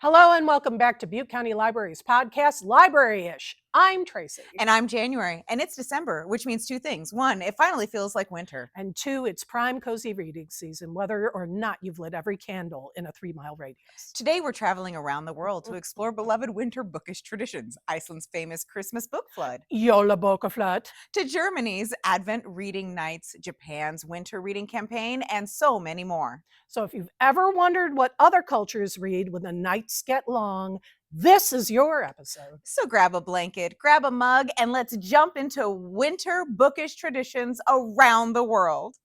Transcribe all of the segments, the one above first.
Hello and welcome back to Butte County Library's podcast, Library-ish. I'm Traci. And I'm January. And it's December, which means two things. One, it finally feels like winter. And two, it's prime cozy reading season, whether or not you've lit every candle in a 3-mile radius. Today, we're traveling around the world to explore beloved winter bookish traditions, Iceland's famous Christmas book flood, Jólabókaflóð, to Germany's Advent reading nights, Japan's winter reading campaign, and so many more. So if you've ever wondered what other cultures read when the nights get long, this is your episode. So grab a blanket, grab a mug, and let's jump into winter bookish traditions around the world.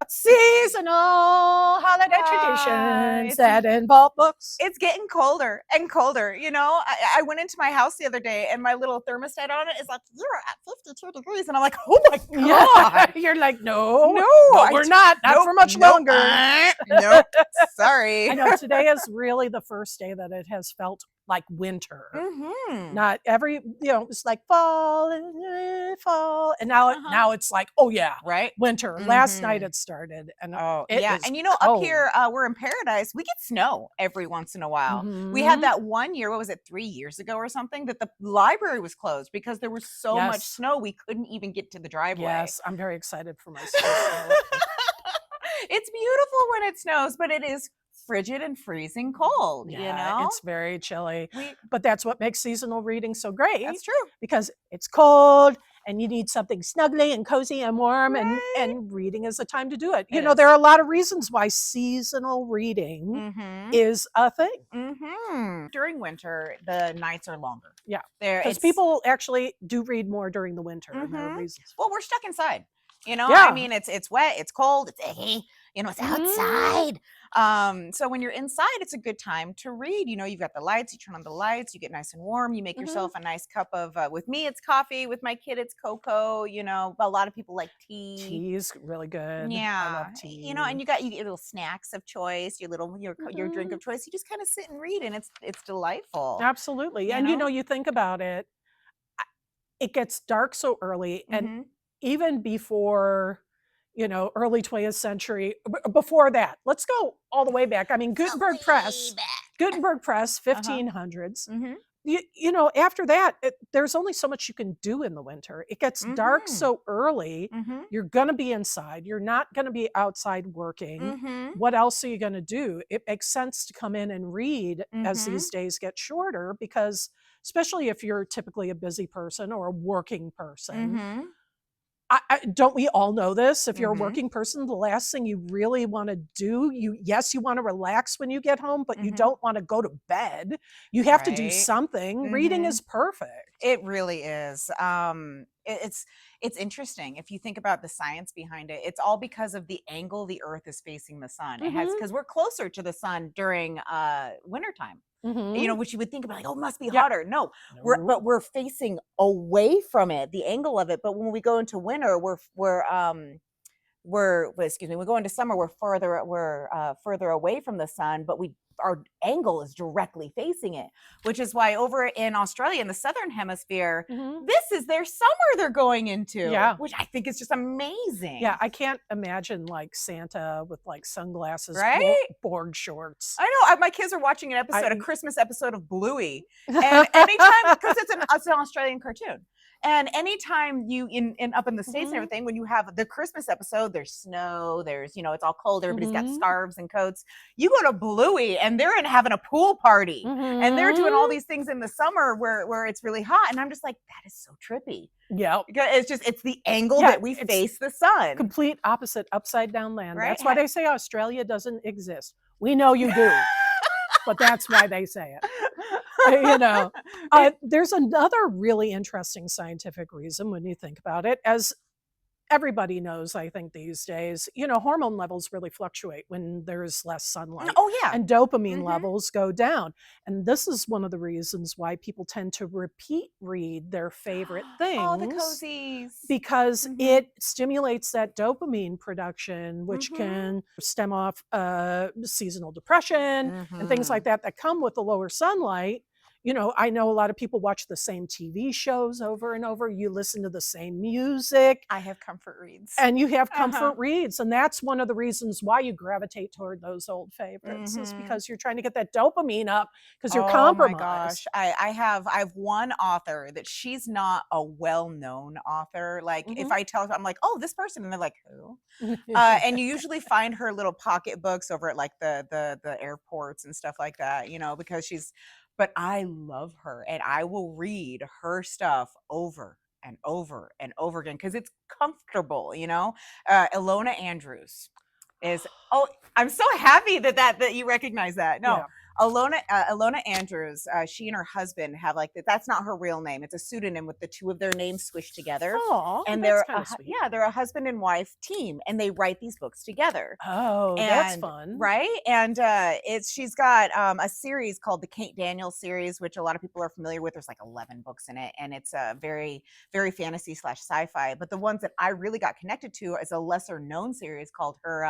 Seasonal holiday traditions that involve books. It's getting colder and colder. You know, I went into my house the other day and my little thermostat on it is like, you're at 52 degrees. And I'm like, oh my God. Yeah. You're like, no, we're not for much longer. Nope. Sorry. I know today is really the first day that it has felt like winter. Mm-hmm. Not every, it's like fall, and now it's like, oh yeah, right, winter. Mm-hmm. Last night it started, and and cold. up here we're in Paradise. We get snow every once in a while. Mm-hmm. We had that one year, what was it, 3 years ago or something, that the library was closed because there was so much snow we couldn't even get to the driveway. Yes, I'm very excited for my snow. It's beautiful when it snows, but it is frigid and freezing cold. It's very chilly, but that's what makes seasonal reading so great. That's true, because it's cold and you need something snuggly and cozy and warm, right. and reading is the time to do it. There are a lot of reasons why seasonal reading is a thing. During winter, the nights are longer. Yeah, because people actually do read more during the winter, and there are reasons. Well, we're stuck inside. Yeah. I mean, it's wet, it's cold, it's icky, it's outside. So when you're inside, it's a good time to read. You've got the lights, you turn on the lights, you get nice and warm, you make yourself a nice cup of, with me, it's coffee, with my kid, it's cocoa. A lot of people like tea. Tea's really good. Yeah. I love tea. And you get little snacks of choice, your drink of choice. You just kind of sit and read, and it's delightful. Absolutely. And you think about it, it gets dark so early, and even before, early 20th century, before that, let's go all the way back. I mean, Gutenberg Press, 1500s. After that, there's only so much you can do in the winter. It gets dark so early. You're going to be inside. You're not going to be outside working. What else are you going to do? It makes sense to come in and read as these days get shorter, because especially if you're typically a busy person or a working person. Don't we all know this? If you're a working person, the last thing you really want to do, you want to relax when you get home, but you don't want to go to bed. You have to do something. Reading is perfect. It really is. It's interesting if you think about the science behind it. It's all because of the angle the Earth is facing the sun. It has, because we're closer to the sun during wintertime. Which you would think about, like, oh, it must be hotter. No. We're facing away from it, the angle of it. But when we go into winter, we go into summer, we're further away from the sun, but our angle is directly facing it, which is why over in Australia, in the southern hemisphere, this is their summer they're going into, which I think is just amazing. Yeah, I can't imagine like Santa with like sunglasses, board shorts. I know. My kids are watching a Christmas episode of Bluey, and anytime, because it's an Australian cartoon. And anytime you up in the States and everything, when you have the Christmas episode, there's snow, there's, it's all cold, everybody's got scarves and coats. You go to Bluey and they're having a pool party, and they're doing all these things in the summer where it's really hot. And I'm just like, that is so trippy. Yeah. It's the angle that we face the sun. Complete opposite, upside down land. Right? That's why they say Australia doesn't exist. We know you do, but that's why they say it. There's another really interesting scientific reason when you think about it. As everybody knows, I think these days, hormone levels really fluctuate when there's less sunlight. Oh yeah. And dopamine levels go down. And this is one of the reasons why people tend to repeat read their favorite things. Oh, the cozies. Because it stimulates that dopamine production, which can stem off seasonal depression and things like that come with the lower sunlight. I know a lot of people watch the same TV shows over and over. You listen to the same music. I have comfort reads. And you have comfort reads. And that's one of the reasons why you gravitate toward those old favorites is because you're trying to get that dopamine up because you're compromised. Oh my gosh. I have one author that she's not a well-known author. Like if I tell her, I'm like, oh, this person. And they're like, who? And you usually find her little pocketbooks over at like the airports and stuff like that, because but I love her and I will read her stuff over and over and over again because it's comfortable, Ilona Andrews is, I'm so happy that you recognize that. No. Yeah. Ilona Andrews, she and her husband have that's not her real name. It's a pseudonym with the two of their names swished together. Oh, and they're they're a husband and wife team, and they write these books together. Oh, that's fun, right? And she's got a series called the Kate Daniels series, which a lot of people are familiar with. There's 11 books in it, and it's a very, very fantasy / sci-fi. But the ones that I really got connected to is a lesser known series called her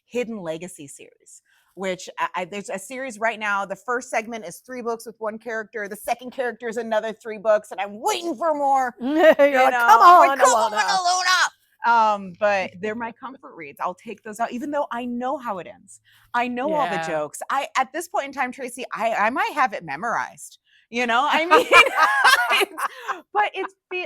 Hidden Legacy series. Which there's a series right now. The first segment is 3 books with one character. The second character is another 3 books, and I'm waiting for more. You're like, come on, Ilona. But they're my comfort reads. I'll take those out, even though I know how it ends. I know all the jokes. At this point in time, Traci, I might have it memorized. I mean, but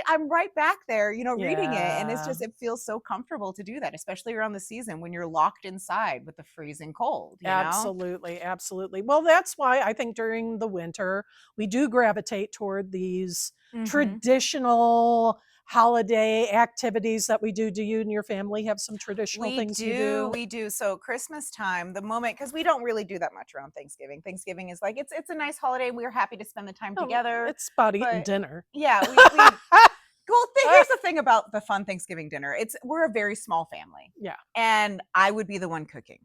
I'm right back there, reading it. And it feels so comfortable to do that, especially around the season when you're locked inside with the freezing cold. Absolutely. Absolutely. Well, that's why I think during the winter, we do gravitate toward these traditional holiday activities that we do. Do you and your family have some traditional things you do? We do. So Christmas time, the moment, because we don't really do that much around Thanksgiving. Thanksgiving is it's a nice holiday. We're happy to spend the time together. It's about eating dinner. Yeah. Well, here's the thing about the fun Thanksgiving dinner. We're a very small family. Yeah. And I would be the one cooking.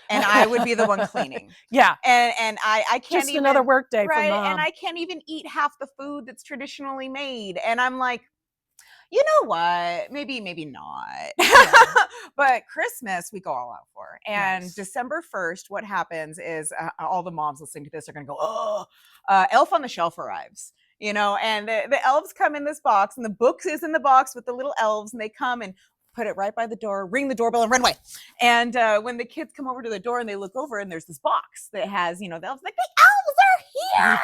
And I would be the one cleaning. Yeah. And I can't just another work day for Mom. And I can't even eat half the food that's traditionally made. And I'm like, you know what? Maybe not. Yeah. But Christmas, we go all out for. And December 1st, what happens is all the moms listening to this are going to go, oh, Elf on the Shelf arrives. And the elves come in this box, and the book is in the box with the little elves, and they come and put it right by the door, ring the doorbell, and run away. And when the kids come over to the door and they look over, and there's this box that has, the elves like, the elves are here.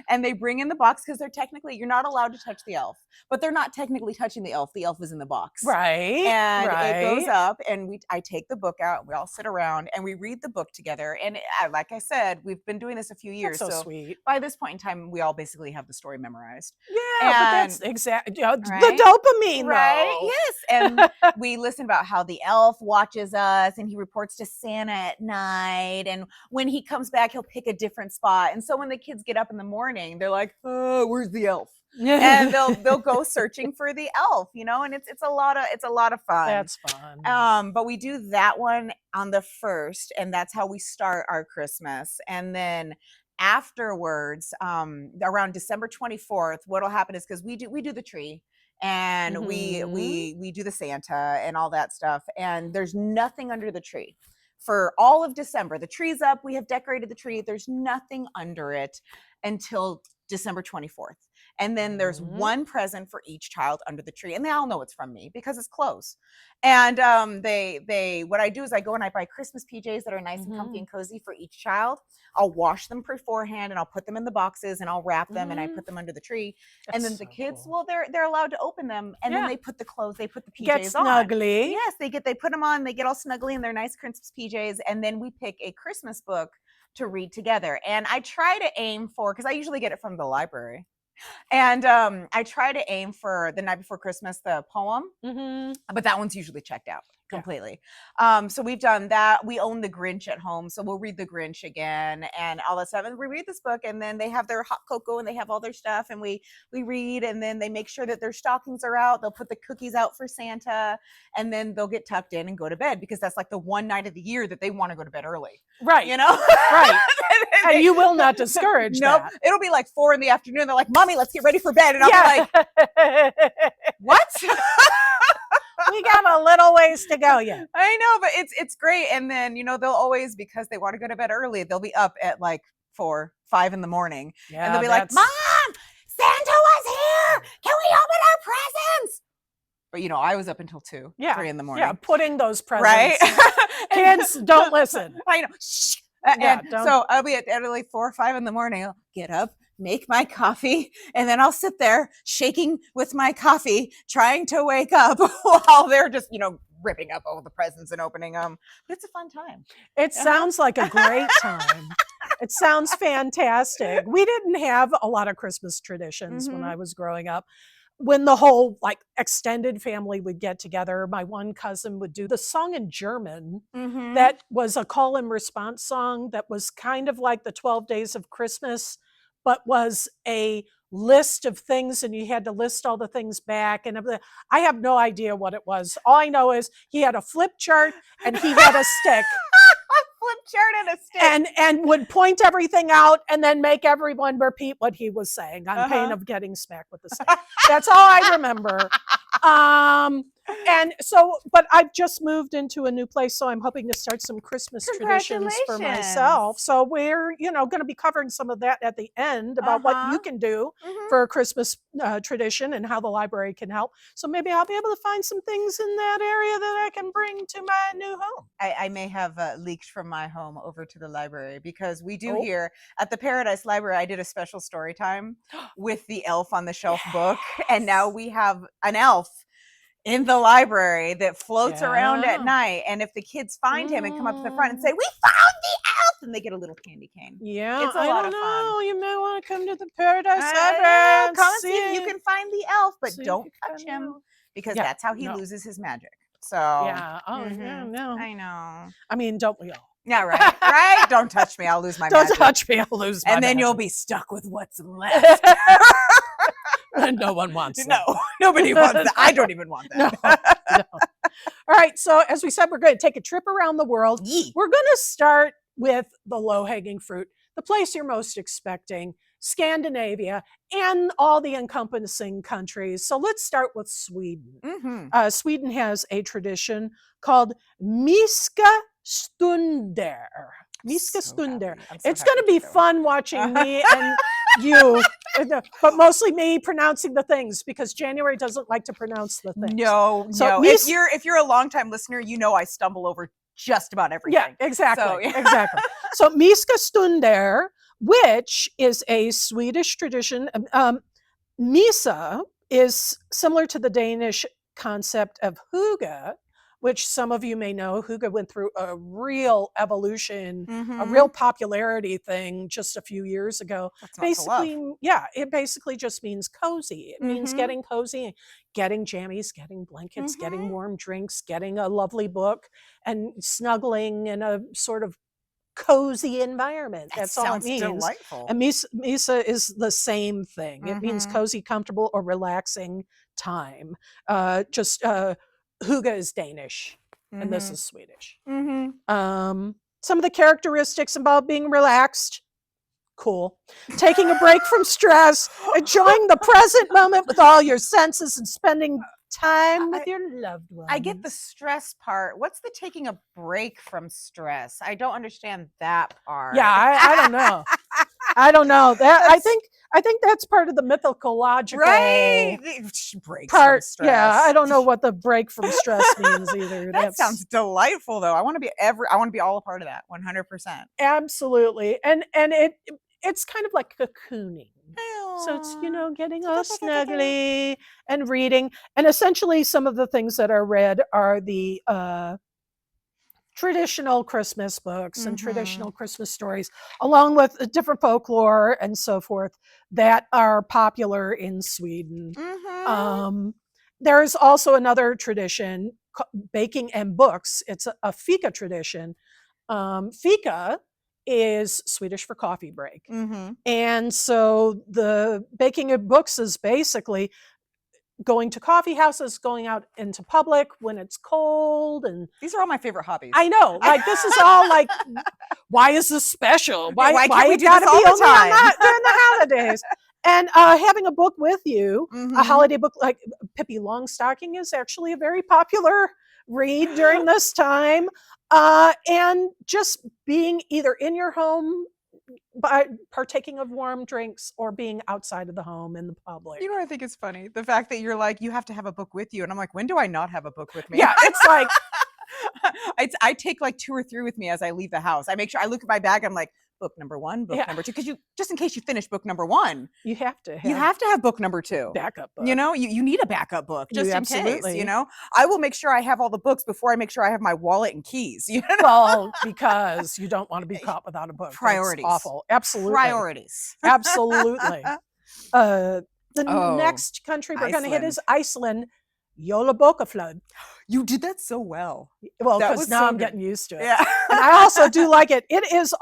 And they bring in the box because you're not allowed to touch the elf, but they're not technically touching the elf. The elf is in the box. Right. And it goes up, and I take the book out, we all sit around and we read the book together. And like I said, we've been doing this a few years. That's so sweet. By this point in time, we all basically have the story memorized. Yeah, but that's exactly the dopamine, right? Though. Yes. And we listen about how the elf watches us, and he reports to Santa at night. And when he comes back, he'll pick a different spot. And so when the kids get up in the morning, they're like, oh, where's the elf? And they'll go searching for the elf, and it's a lot of fun. That's fun. But we do that one on the 1st, and that's how we start our Christmas. And then afterwards, around December 24th, what'll happen is, because we do the tree, and we do the Santa and all that stuff, and there's nothing under the tree for all of December. The tree's up, we have decorated the tree, there's nothing under it until December 24th. And then there's one present for each child under the tree, and they all know it's from me because it's clothes. And what I do is I go and I buy Christmas PJs that are nice and comfy and cozy for each child. I'll wash them beforehand, and I'll put them in the boxes, and I'll wrap them, and I put them under the tree. That's and then the kids, cool. Well, they're allowed to open them, and then they put the clothes, they put the PJs get snuggly. On. Yes, they put them on, they get all snuggly in their nice Christmas PJs, and then we pick a Christmas book to read together. And I try to aim for, because I usually get it from the library. And I try to aim for The Night Before Christmas, the poem, but that one's usually checked out. completely. So we've done that. We own the Grinch at home, so we'll read the Grinch again and all that stuff. And we read this book, and then they have their hot cocoa and they have all their stuff, and we read, and then they make sure that their stockings are out. They'll put the cookies out for Santa, and then they'll get tucked in and go to bed, because that's like the one night of the year that they want to go to bed early. Right. You know? Right. And you will not discourage that. It'll be like 4 p.m. They're like, "Mommy, let's get ready for bed." And I'll be like, "What?" We got a little ways to go yet. I know, but it's great. And then, they'll always, because they want to go to bed early, they'll be up at like 4, 5 in the morning. Yeah, and they'll be like, "Mom, Santa was here. Can we open our presents?" But I was up until 2, 3 in the morning. Yeah, putting those presents. Right? Kids, don't listen. I know. Shh. So I'll be at like 4 or 5 in the morning. I'll get up, make my coffee, and then I'll sit there shaking with my coffee, trying to wake up while they're just, ripping up all the presents and opening them. But it's a fun time. It sounds like a great time. It sounds fantastic. We didn't have a lot of Christmas traditions when I was growing up. When the whole extended family would get together, my one cousin would do the song in German that was a call and response song that was kind of like the 12 Days of Christmas, but was a list of things, and you had to list all the things back. And I have no idea what it was. All I know is he had a flip chart and he had a stick. Flip chart and a stick. And would point everything out and then make everyone repeat what he was saying on pain of getting smacked with the stick. That's all I remember. And so, but I've just moved into a new place, so I'm hoping to start some Christmas traditions for myself. So we're, going to be covering some of that at the end about what you can do for a Christmas tradition and how the library can help. So maybe I'll be able to find some things in that area that I can bring to my new home. I may have leaked from my home over to the library, because we do here at the Paradise Library. I did a special story time with the Elf on the Shelf book, and now we have an elf in the library that floats around at night. And if the kids find him and come up to the front and say, "We found the elf," and they get a little candy cane. Yeah, it's a lot of fun. You may want to come to the Paradise Library. Come and see if you can find the elf, but don't touch him, because that's how he loses his magic. So yeah, no, I know. I mean, don't we all? Yeah, right. Right. Don't touch me. I'll lose my magic. Don't touch me. I'll lose my And then magic. you'll be stuck with what's left. No one wants that. No, nobody wants that. I don't even want that. No. All right. So as we said, we're going to take a trip around the world. We're going to start with the low-hanging fruit, the place you're most expecting, Scandinavia, and all the encompassing countries. So let's start with Sweden. Sweden has a tradition called mysiga stunder. Mysiga stunder. It's going to be fun watching me and you, but mostly me pronouncing the things, because January doesn't like to pronounce the things. No. If you're a longtime listener, I stumble over just about everything. Yeah, exactly. So, exactly. So mysiga stunder, which is a Swedish tradition. Misa is similar to the Danish concept of hygge, which some of you may know. Hygge went through a real evolution, a real popularity thing just a few years ago. Basically, it basically just means cozy. It means getting cozy, getting jammies, getting blankets, getting warm drinks, getting a lovely book, and snuggling in a sort of cozy environment. That's all it means. Delightful. And Misa is the same thing. It means cozy, comfortable, or relaxing time. Hygge is Danish, and this is Swedish. Some of the characteristics about being relaxed: cool, taking a break from stress, enjoying the present moment with all your senses, and spending time with your loved ones. I get the stress part. What's the taking a break from stress? I don't understand that part. Yeah, I don't know. I don't know that. I think that's part of the mythological break part. From stress. Yeah, I don't know what the break from stress means either. That sounds delightful, though. I want to be all a part of that. 100%. Absolutely, and it's kind of like cocooning. So it's, getting all snuggly and reading. And essentially some of the things that are read are the traditional Christmas books and traditional Christmas stories, along with different folklore and so forth that are popular in Sweden. There's also another tradition baking and books. It's a fika tradition. Fika is Swedish for coffee break. And so the baking of books is basically going to coffee houses, going out into public when it's cold. And these are all my favorite hobbies. I know, like this is all like, why is this special? Why can't we do gotta this all be the only time? during the holidays? And having a book with you, a holiday book like Pippi Longstocking is actually a very popular read during this time. And just being either in your home by partaking of warm drinks or being outside of the home in the public. You know what I think is funny? The fact that you're like, you have to have a book with you. And I'm like, when do I not have a book with me? Yeah, it's like, I take like 2 or 3 with me as I leave the house. I make sure I look at my bag. I'm like, book number 1, book number 2, because you just in case you finish book number 1, you have to have book number 2, backup book. You know, you need a backup book just in absolutely. case. You know, I will make sure I have all the books before I make sure I have my wallet and keys. You know, well, because you don't want to be caught without a book. Priorities, that's awful. Absolutely, priorities. Absolutely. The next country we're going to hit is Iceland. Jólabókaflóð. You did that so well. Well, because now I'm getting used to it. Yeah. And I also do like it. It is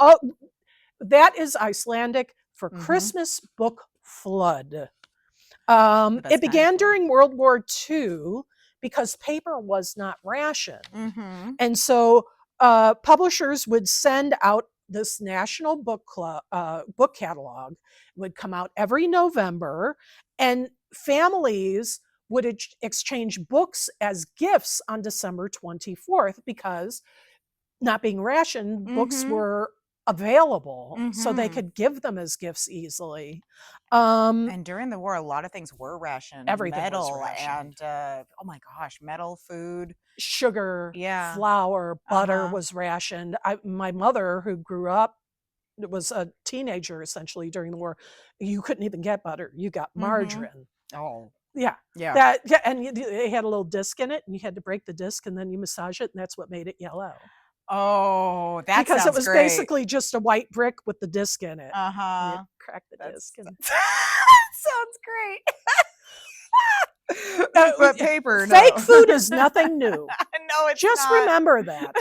that is Icelandic for Christmas book flood. It began during World War II because paper was not rationed. And so publishers would send out this national book catalog. It would come out every November, and families would exchange books as gifts on December 24th because, not being rationed, books were available, so they could give them as gifts easily. And during the war, a lot of things were rationed. Everything metal was rationed. And oh my gosh, metal, food, sugar, flour, butter was rationed. My mother, who grew up, was a teenager essentially during the war, you couldn't even get butter. You got margarine. Oh. Yeah. And it had a little disc in it, and you had to break the disc, and then you massage it, and that's what made it yellow. Oh, that because sounds it was great. Basically just a white brick with the disc in it. And crack the disc. And sounds great. But paper, fake food is nothing new. No, it's just not. Remember that.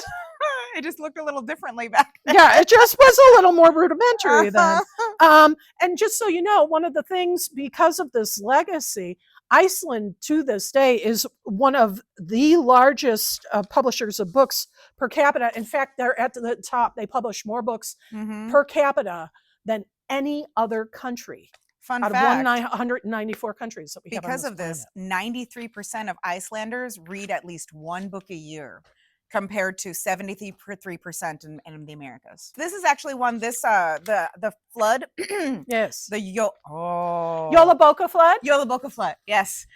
It just looked a little differently back then. Yeah, it just was a little more rudimentary then. And just so you know, one of the things, because of this legacy, Iceland to this day is one of the largest publishers of books per capita. In fact, they're at the top. They publish more books per capita than any other country. Fun out fact, of 194 countries that we have on this planet. Because of this, 93% of Icelanders read at least 1 book a year, compared to 73% in the Americas. This is actually one, the flood. Yes. The Jólabókaflóð? Jólabókaflóð, yes.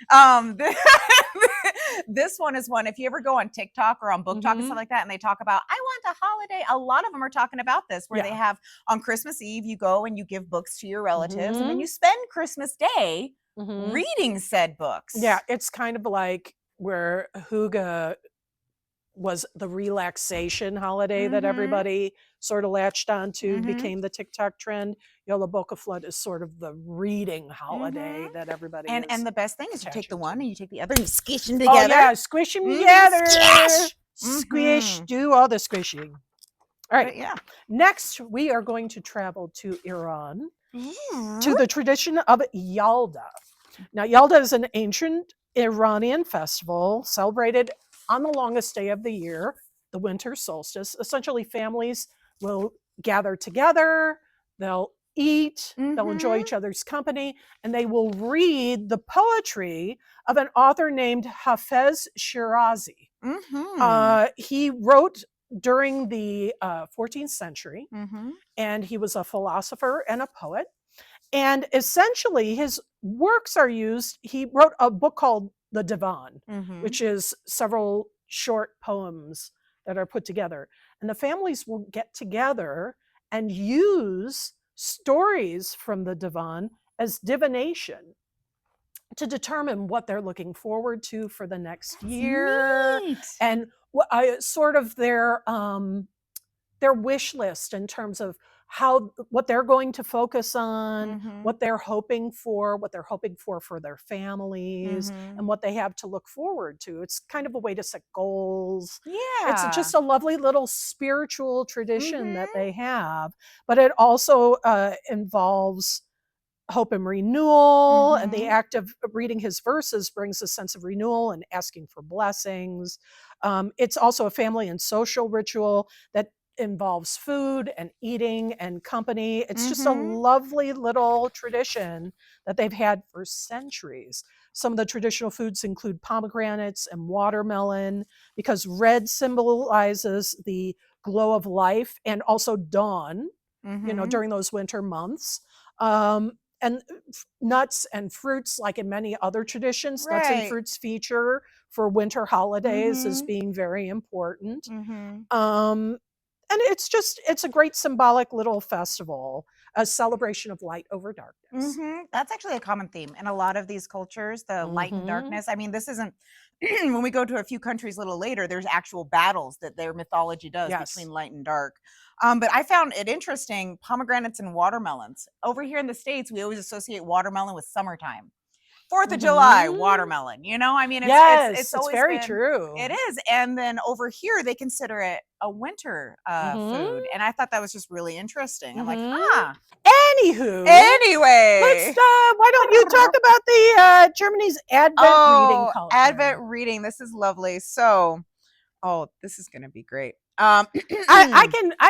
This one is one, if you ever go on TikTok or on Book Talk and stuff like that, and they talk about, I want a holiday, a lot of them are talking about this, where they have, on Christmas Eve, you go and you give books to your relatives, and then you spend Christmas Day reading said books. Yeah, it's kind of like where Hygge was the relaxation holiday that everybody sort of latched onto, became the TikTok trend. Jólabókaflóð is sort of the reading holiday that everybody and the best thing is you take the one and you take the other and you squish them together. together. Oh yeah, squish them together. Squish, do all the squishing. All right, next we are going to travel to Iran, to the tradition of Yalda. Now, Yalda is an ancient Iranian festival celebrated on the longest day of the year, the winter solstice. Essentially, families will gather together, they'll eat, they'll enjoy each other's company, and they will read the poetry of an author named Hafez Shirazi. He wrote during the 14th century, and he was a philosopher and a poet. And essentially, his works are used. He wrote a book called The Divan, which is several short poems that are put together. And the families will get together and use stories from the Divan as divination to determine what they're looking forward to for the next year. Neat. And sort of their wish list in terms of what they're going to focus on, Mhm. what they're hoping for their families, and Mhm. what they have to look forward to. It's kind of a way to set goals. It's Yeah. just a lovely little spiritual tradition that Mhm. they have, but it also involves hope and renewal, and the Mhm. act of reading his verses brings a sense of renewal and asking for blessings. It's also a family and social ritual that involves food and eating and company. It's just a Mhm. lovely little tradition that they've had for centuries. Some of the traditional foods include pomegranates and watermelon, because red symbolizes the glow of life and also dawn, Mhm. during those winter months. Um, and nuts and fruits, like in many other traditions, nuts and Right. fruits feature for winter holidays as Mhm. being very important. Mhm. Um, and it's a great symbolic little festival, a celebration of light over darkness. That's actually a common theme in a lot of these cultures, the light and Hmm. darkness. I mean, this isn't when we go to a few countries a little later, there's actual battles that their mythology does between Yes. light and dark. But I found it interesting, pomegranates and watermelons. Over here in the States, we always associate watermelon with summertime. 4th of July, Hmm. watermelon, you know? I mean, it's Yes, it's always very been it true. is. And then over here they consider it a winter Hmm. food. And I thought that was just really interesting. I'm like, Hmm. huh. Anywho, Anyway. why don't you talk about the Germany's Advent reading Oh, Advent culture? reading. This is lovely. So, oh, this is going to be great. I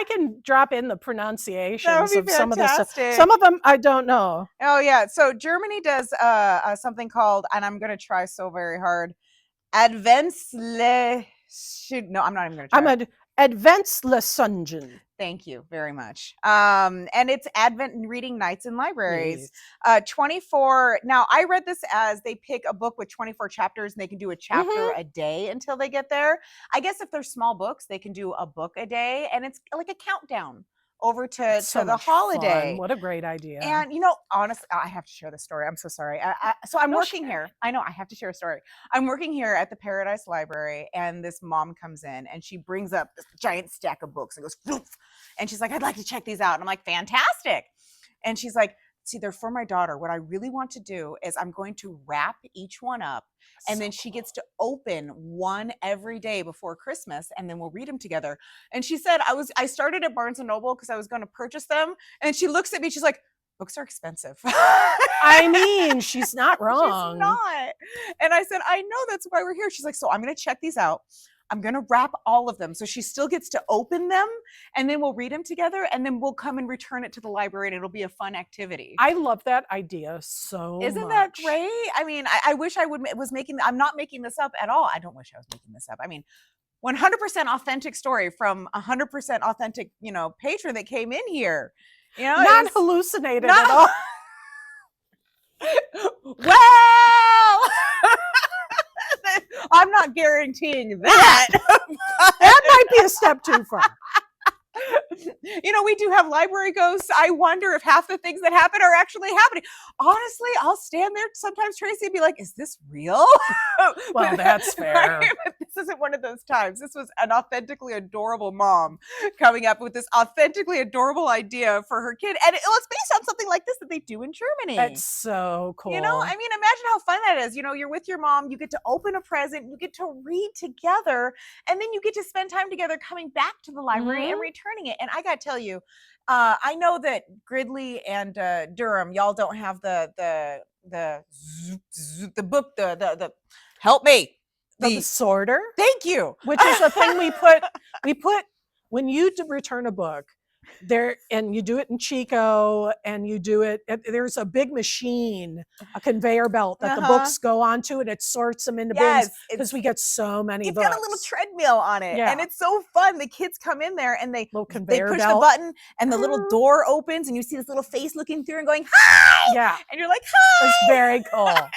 can drop in the That would pronunciations be of some of this stuff. fantastic. Some of them I don't know. Oh yeah. So Germany does something called, and I'm going to try so very hard. Adventslesungen. No, I'm not even going to I'm try. an Adventslesungen. Thank you very much. And it's Advent and reading nights in libraries. Yes. 24. Now, I read this as they pick a book with 24 chapters and they can do a chapter Mhm. a day until they get there. I guess if they're small books, they can do a book a day, and it's like a countdown over It's to so the much fun. holiday. What a great idea. And honestly, I have to share the story. I'm so sorry. So I'm No, working share here. it. I know I have to share a story. I'm working here at the Paradise Library, and this mom comes in and she brings up this giant stack of books and goes, "Poof," and she's like, "I'd like to check these out." And I'm like, "Fantastic!" And she's like, "See, they're for my daughter. What I really want to do is I'm going to wrap each one up, and So then she cool. gets to open one every day before Christmas, and then we'll read them together." And she said, I started at Barnes and Noble because I was going to purchase them, and she looks at me, she's like, "Books are expensive." I mean, she's not She's wrong. not. And I said, "I know, that's why we're here." She's like, "So I'm going to check these out. I'm going to wrap all of them." So she still gets to open them, and then we'll read them together, and then we'll come and return it to the library, and it'll be a fun activity. I love that idea so Isn't that much. great? I mean, I wish I was making, I'm not making this up at all. I don't wish I was making this up. I mean, 100% authentic story from 100% authentic, patron that came in here. It Not was hallucinated at not all. well. I'm not guaranteeing that. That might be a step too far. We do have library ghosts. I wonder if half the things that happen are actually happening. Honestly, I'll stand there sometimes, Tracy, and be like, "Is this real?" Well, that's fair. Right? But this isn't one of those times. This was an authentically adorable mom coming up with this authentically adorable idea for her kid. And it was based on something like this that they do in Germany. That's so cool. I mean, imagine how fun that is. You're with your mom, you get to open a present, you get to read together, and then you get to spend time together coming back to the library and returning it. And I got to tell you, I know that Gridley and Durham, y'all don't have the book, the help me. The sorter, Thank you. which is the thing we put when you return a book there, and you do it in Chico, and you do it. There's a big machine, a conveyor belt that the books go onto, and it sorts them into bins because we get so many It's books. got a little treadmill on it, and it's so fun. The kids come in there and they push the button, and the little door opens, and you see this little face looking through and going, "Hi!" Yeah, and you're like, "Hi!" It's very cool.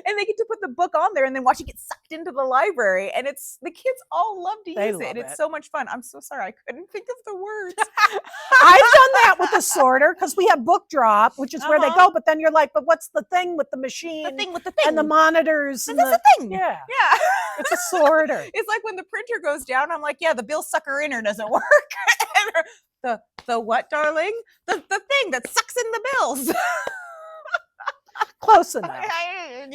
And they get to put the book on there and then watch it get sucked into the library, and the kids all love to use it. It's so much fun. I'm so sorry I couldn't think of the words. I've done that with the sorter because we have book drop, which is where they go. But then you're like, "But what's the thing with the machine? The thing with the thing and the monitors? But and that's the thing. Yeah, Yeah. it's a sorter. It's like when the printer goes down, I'm like, "Yeah, the bill sucker inner doesn't work." The what, darling? The thing that sucks in the bills. Close enough.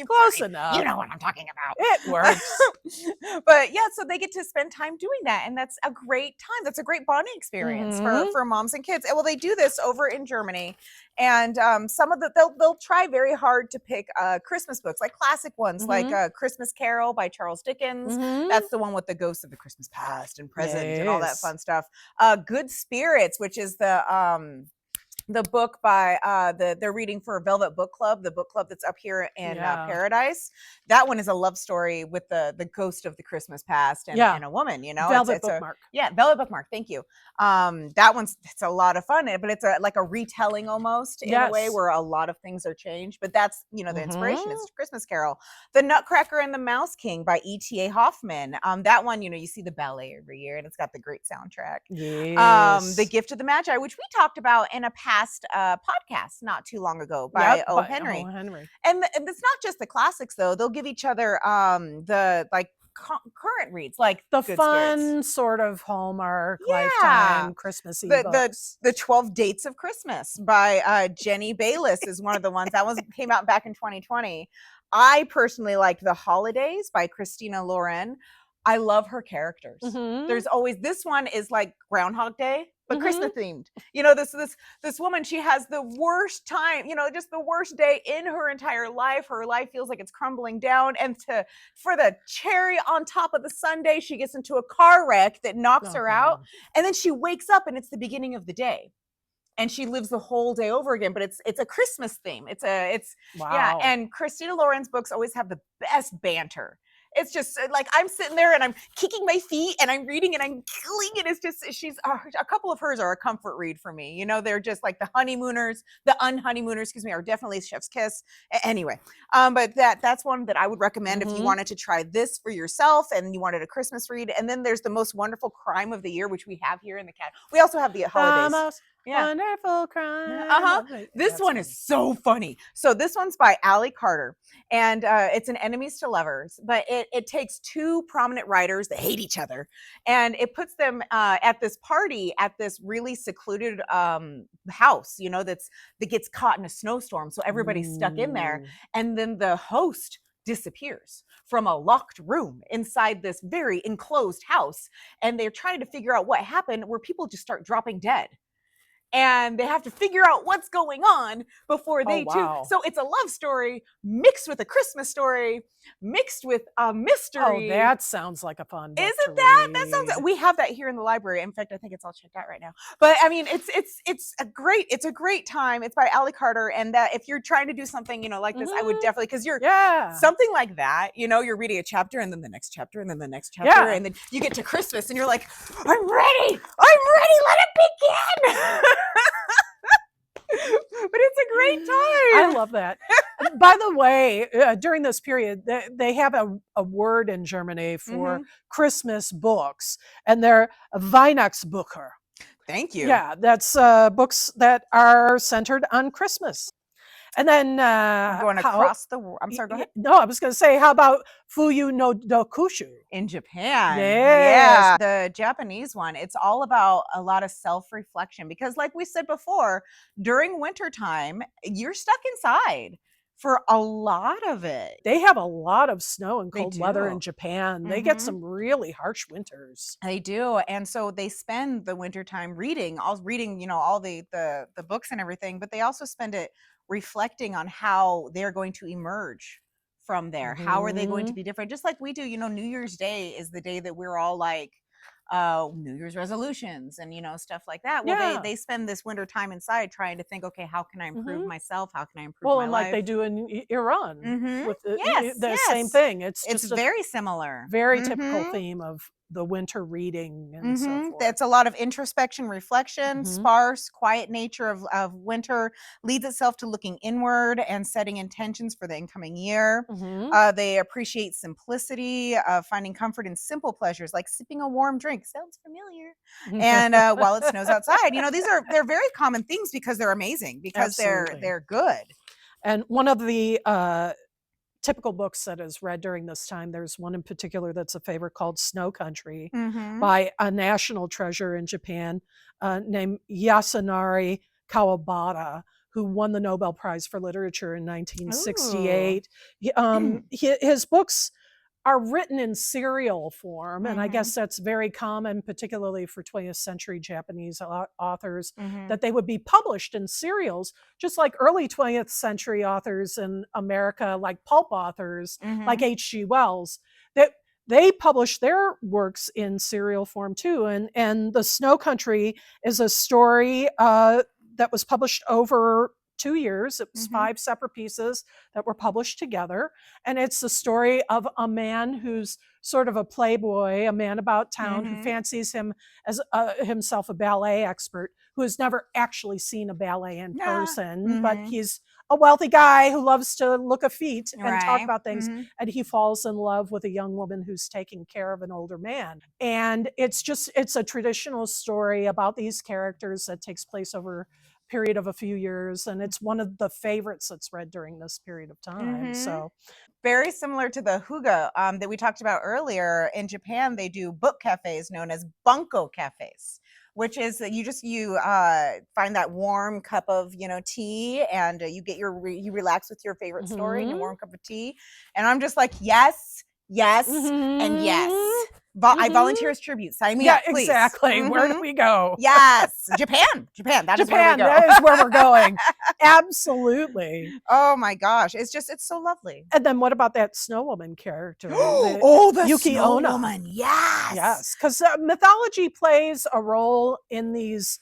Close enough. You know what I'm talking about. It works. But yeah, so they get to spend time doing that, and that's a great time. That's a great bonding experience for moms and kids. And well, they do this over in Germany, and some of they'll try very hard to pick Christmas books, like classic ones, like Christmas Carol by Charles Dickens. That's the one with the ghosts of the Christmas past and present and all that fun stuff. Good Spirits, which is the book by they're reading for Velvet Book Club, the book club that's up here in Paradise. That one is a love story with the ghost of the Christmas past and a woman, you know. Velvet Bookmark. Velvet Bookmark. Thank you. That it's a lot of fun, but it's like a retelling almost in a way where a lot of things are changed. But that's, you know, the inspiration is Christmas Carol. The Nutcracker and the Mouse King by E.T.A. Hoffman. That one, you know, you see the ballet every year, and it's got the great soundtrack. Yes. The Gift of the Magi, which we talked about in a past podcast not too long ago by O. Henry. And it's not just the classics though. They'll give each other the like current reads, like the Good fun Spirits. Sort of Hallmark Lifetime Christmassy books. The 12 Dates of Christmas by Jenny Bayless is one of the ones that came out back in 2020. I personally liked The Holidays by Christina Loren. I love her characters. There's always, this one is like Groundhog Day, but Christmas themed. You know, this woman, she has the worst time, you know, just the worst day in her entire life. Her life feels like it's crumbling down. And for the cherry on top of the sundae, she gets into a car wreck that knocks her out. And then she wakes up and it's the beginning of the day. And she lives the whole day over again, but it's a Christmas theme. Yeah. And Christina Loren's books always have the best banter. It's just like I'm sitting there and I'm kicking my feet and I'm reading and I'm killing it. It's just a couple of hers are a comfort read for me. You know, they're just like the unhoneymooners, excuse me, are definitely Chef's Kiss. Anyway, but that's one that I would recommend if you wanted to try this for yourself and you wanted a Christmas read. And then there's The Most Wonderful Crime of the Year, which we have here in the cat. We also have the Holidays. Wonderful crime. This one is so funny. So this one's by Allie Carter, and it's an enemies to lovers, but it takes two prominent writers that hate each other, and it puts them at this party at this really secluded house, you know, that gets caught in a snowstorm, so everybody's stuck in there, and then the host disappears from a locked room inside this very enclosed house, and they're trying to figure out what happened, where people just start dropping dead. And they have to figure out what's going on before they too. So it's a love story mixed with a Christmas story, mixed with a mystery. Oh, that sounds like a fun book. Isn't that? That sounds. We have that here in the library. In fact, I think it's all checked out right now. But I mean, it's a great time. It's by Allie Carter, and that if you're trying to do something, you know, like this, I would definitely, because you're something like that. You know, you're reading a chapter and then the next chapter and then the next chapter, and then you get to Christmas and you're like, I'm ready. Let it begin. But it's a great time. I love that. By the way, during this period, they have a word in Germany for Christmas books, and they're Weihnachtsbücher. Thank you. Yeah, that's books that are centered on Christmas. And then going across the world. I'm sorry, go ahead. No, I was going to say, how about Fuyu no Dokushu? In Japan. Yes. Yeah. The Japanese one, it's all about a lot of self-reflection because like we said before, during wintertime, you're stuck inside for a lot of it. They have a lot of snow and cold weather in Japan. They get some really harsh winters. They do. And so they spend the wintertime reading, you know, all the books and everything, but they also spend it reflecting on how they're going to emerge from there. How are they going to be different? Just like we do, you know, New Year's Day is the day that we're all like, New Year's resolutions and, you know, stuff like that. Well, they spend this winter time inside trying to think, okay, how can I improve myself? How can I improve my life? Well, and like they do in Iran with the same thing. It's very similar. Very typical theme of the winter reading and so forth. That's a lot of introspection, reflection, sparse, quiet nature of winter leads itself to looking inward and setting intentions for the incoming year. They appreciate simplicity, finding comfort in simple pleasures like sipping a warm drink. Sounds familiar. And while it snows outside, you know, they're very common things because they're amazing, because they're good. And one of the typical books that is read during this time. There's one in particular that's a favorite called Snow Country by a national treasure in Japan named Yasunari Kawabata, who won the Nobel Prize for Literature in 1968. His books are written in serial form, and I guess that's very common, particularly for 20th century Japanese authors, that they would be published in serials, just like early 20th century authors in America, like pulp authors, like H.G. Wells, that they published their works in serial form too. And The Snow Country is a story that was published over 2 years. It was 5 separate pieces that were published together. And it's the story of a man who's sort of a playboy, a man about town who fancies himself a ballet expert, who has never actually seen a ballet in person, but he's a wealthy guy who loves to look at feet and talk about things. And he falls in love with a young woman who's taking care of an older man. And it's a traditional story about these characters that takes place over period of a few years, and it's one of the favorites that's read during this period of time. So very similar to the hygge that we talked about earlier. In Japan, they do book cafes known as bunko cafes, which is that you find that warm cup of tea, and you relax with your favorite story and your warm cup of tea. And I'm just like, yes, and yes. I volunteer as tribute. Sign me up, please. Exactly. Where do we go? Yes, Japan. That is where we go. That is where we're going. Absolutely. Oh my gosh, it's so lovely. And then what about that snow woman character? The Yuki snow Onna. woman. Yes, because mythology plays a role in these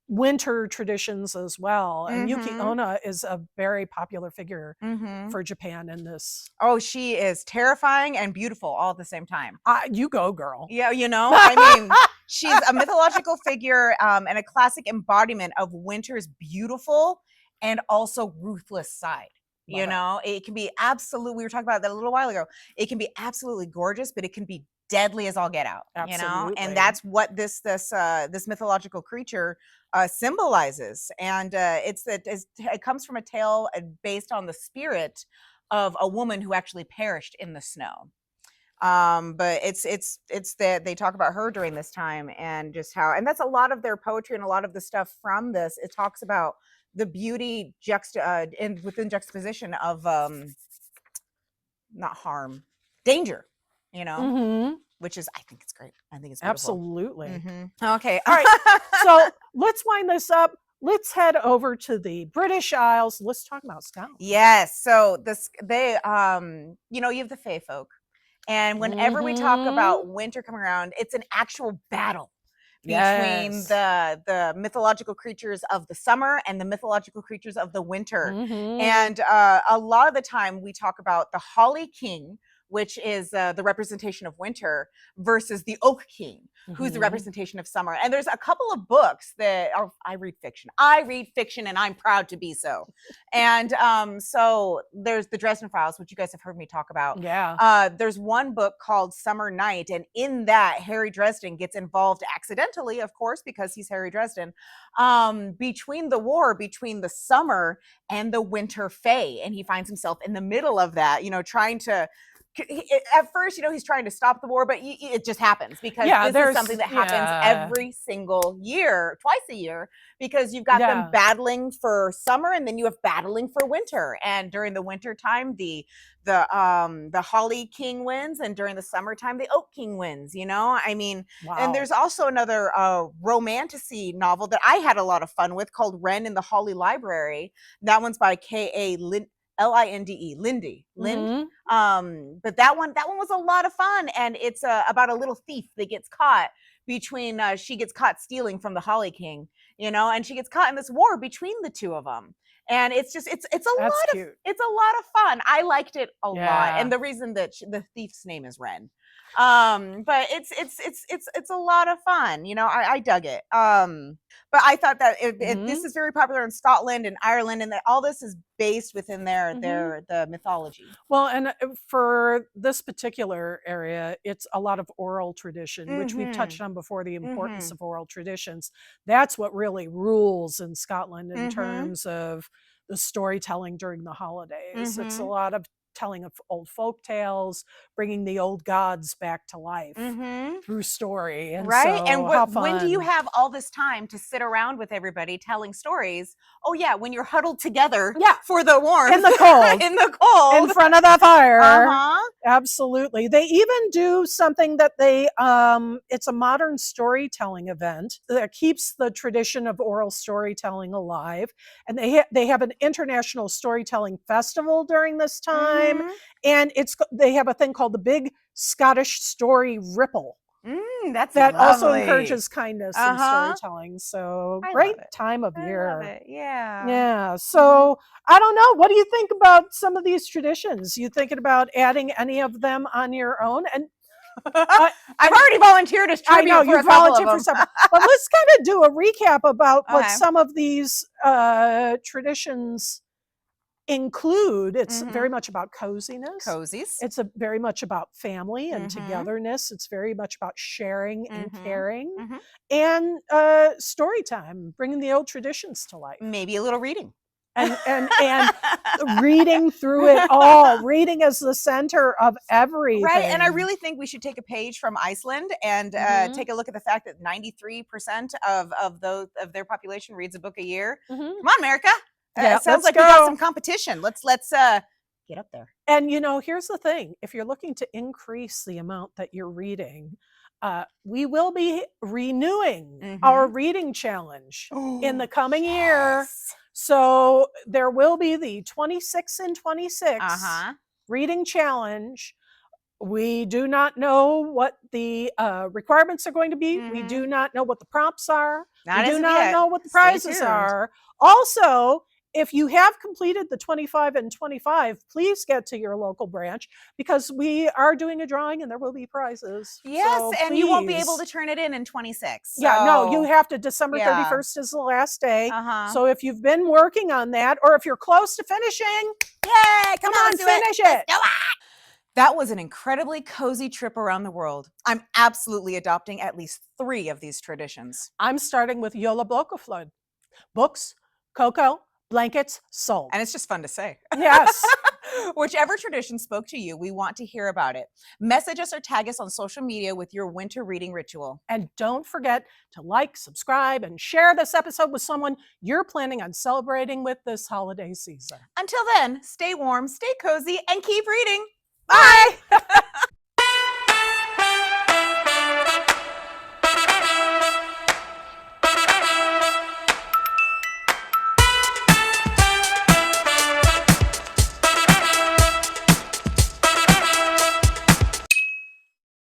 winter traditions as well. And Yuki Onna is a very popular figure for Japan in this. Oh, she is terrifying and beautiful all at the same time. You go, girl. Yeah, I mean, she's a mythological figure and a classic embodiment of winter's beautiful and also ruthless side. It can be absolutely, we were talking about that a little while ago. It can be absolutely gorgeous, but it can be deadly as all get out. Absolutely. And that's what this mythological creature symbolizes. And it comes from a tale based on the spirit of a woman who actually perished in the snow. But it's that they talk about her during this time, and just how, and that's a lot of their poetry and a lot of the stuff from this. It talks about the beauty within juxtaposition of not harm, danger, which is, I think it's great. I think it's beautiful. Absolutely. Okay. All right. So let's wind this up. Let's head over to the British Isles. Let's talk about Scotland. Yes. So you have the Fae folk. And whenever we talk about winter coming around, it's an actual battle between the mythological creatures of the summer and the mythological creatures of the winter. And a lot of the time we talk about the Holly King, which is the representation of winter, versus the Oak King, who's the representation of summer. And there's a couple of books that I read fiction. And I'm proud to be so. And so there's the Dresden Files, which you guys have heard me talk about. Yeah. There's one book called Summer Night, and in that, Harry Dresden gets involved accidentally, of course, because he's Harry Dresden, between the summer and the winter Fae. And he finds himself in the middle of that, trying to, at first, he's trying to stop the war, but it just happens because this is something that happens every single year, twice a year, because you've got them battling for summer, and then you have battling for winter. And during the winter time, the Holly King wins, and during the summertime, the Oak King wins. I mean, and there's also another romantasy novel that I had a lot of fun with called Wren in the Holly Library. That one's by K.A. Linde. But that one was a lot of fun, and it's about a little thief that gets caught between she gets caught stealing from the Holly King, and she gets caught in this war between the two of them. And it's a lot of fun. I liked it a lot, and the reason that the thief's name is Wren. But it's a lot of fun. I dug it. But I thought that this is very popular in Scotland and Ireland, and that all this is based within the mythology. Well, and for this particular area, it's a lot of oral tradition, which we've touched on before, the importance of oral traditions. That's what really rules in Scotland in terms of the storytelling during the holidays. It's a lot of telling of old folk tales, bringing the old gods back to life through story. And right? so, And when do you have all this time to sit around with everybody telling stories? Oh yeah, when you're huddled together for the warmth. In the cold. In the cold. In front of the fire. Uh-huh. Absolutely. They even do something that they, it's a modern storytelling event that keeps the tradition of oral storytelling alive. And they have an international storytelling festival during this time. And they have a thing called the Big Scottish Story Ripple. That's that lovely. also encourages kindness and storytelling. So great time of year. I love it. Yeah. Yeah. So I don't know. What do you think about some of these traditions? You thinking about adding any of them on your own? And I've already volunteered as tribute. I know for you volunteered for some, but let's kind of do a recap about what some of these traditions include. It's very much about coziness. Cozies. It's very much about family and togetherness. It's very much about sharing and caring and story time, bringing the old traditions to life. Maybe a little reading. And reading through it all. Reading is the center of everything. Right. And I really think we should take a page from Iceland and take a look at the fact that 93% of their population reads a book a year. Come on, America. Yeah, it sounds like we got some competition. Let's get up there. And here's the thing: if you're looking to increase the amount that you're reading, we will be renewing our reading challenge in the coming year. So there will be the 26 and 26 reading challenge. We do not know what the requirements are going to be. We do not know what the prompts are. We do not know what the prizes are. Also, if you have completed the 25 and 25, please get to your local branch because we are doing a drawing and there will be prizes. Yes, so and you won't be able to turn it in 26. So. Yeah, no, you have to. December 31st is the last day. So if you've been working on that or if you're close to finishing, yay, come on, finish it. That was an incredibly cozy trip around the world. I'm absolutely adopting at least 3 of these traditions. I'm starting with Jólabókaflóð. Books, cocoa, blankets, sold. And it's just fun to say. Yes. Whichever tradition spoke to you, we want to hear about it. Message us or tag us on social media with your winter reading ritual. And don't forget to like, subscribe, and share this episode with someone you're planning on celebrating with this holiday season. Until then, stay warm, stay cozy, and keep reading. Bye!